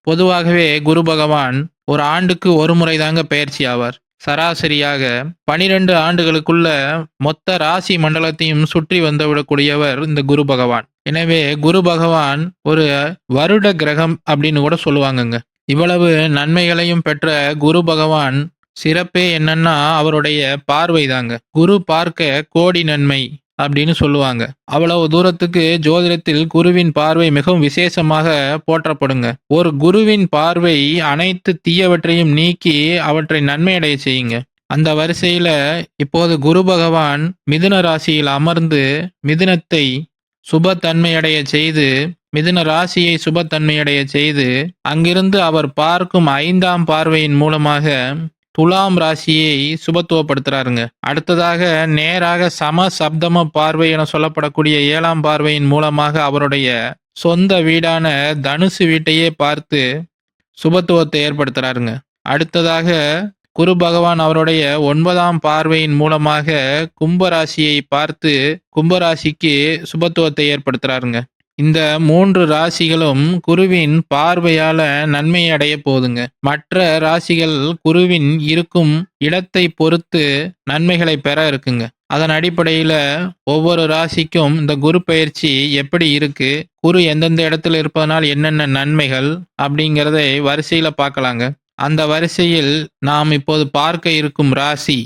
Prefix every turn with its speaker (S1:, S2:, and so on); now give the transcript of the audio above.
S1: பொதுவாகவே குரு பகவான் ஒரு ஆண்டுக்கு ஒரு முறை தாங்க பெயர்ச்சி ஆவார். சராசரியாக 12 ஆண்டுகளுக்குள்ள மொத்த ராசி மண்டலத்தையும் சுற்றி வந்துவிடக்கூடியவர் இந்த குரு பகவான். எனவே குரு பகவான் ஒரு வருட கிரகம் அப்படின்னு கூட சொல்லுவாங்கங்க. இவ்வளவு நன்மைகளையும் பெற்ற குரு பகவான் சிறப்பே என்னன்னா அவருடைய பார்வை தாங்க. குரு பார்க்க கோடி நன்மை அப்படின்னு சொல்லுவாங்க. அவ்வளவு தூரத்துக்கு ஜோதிடத்தில் குருவின் பார்வை மிகவும் விசேஷமாக போற்றப்படுங்க. ஒரு குருவின் பார்வை அனைத்து தீயவற்றையும் நீக்கி அவற்றை நன்மையடைய செய்யுங்க. அந்த வரிசையில இப்போது குரு பகவான் மிதுன ராசியில் அமர்ந்து மிதுனத்தை சுபத்தன்மையடைய செய்து, மிதுன ராசியை சுபத்தன்மையடைய செய்து, அங்கிருந்து அவர் பார்க்கும் 5ஆம் பார்வையின் மூலமாக துலாம் ராசியை சுபத்துவப்படுத்துறாருங்க. அடுத்ததாக நேராக சம சப்தம பார்வை என சொல்லப்படக்கூடிய 7ஆம் பார்வையின் மூலமாக அவருடைய சொந்த வீடான தனுசு வீட்டையே பார்த்து சுபத்துவத்தை ஏற்படுத்துறாருங்க. அடுத்ததாக குரு பகவான் அவருடைய 9ஆம் பார்வையின் மூலமாக கும்பராசியை பார்த்து கும்பராசிக்கு சுபத்துவத்தை ஏற்படுத்துறாருங்க. இந்த 3 ராசிகளும் குருவின் பார்வையால நன்மை அடைய போகுதுங்க. மற்ற ராசிகள் குருவின் இருக்கும் இடத்தை பொறுத்து நன்மைகளை பெற இருக்குங்க. அதன் அடிப்படையில ஒவ்வொரு ராசிக்கும் இந்த குரு பெயர்ச்சி எப்படி இருக்கு, குரு எந்தெந்த இடத்துல இருப்பதனால் என்னென்ன நன்மைகள் அப்படிங்கிறதை வரிசையில பார்க்கலாங்க. அந்த வரிசையில் நாம் இப்போது பார்க்க இருக்கும் ராசி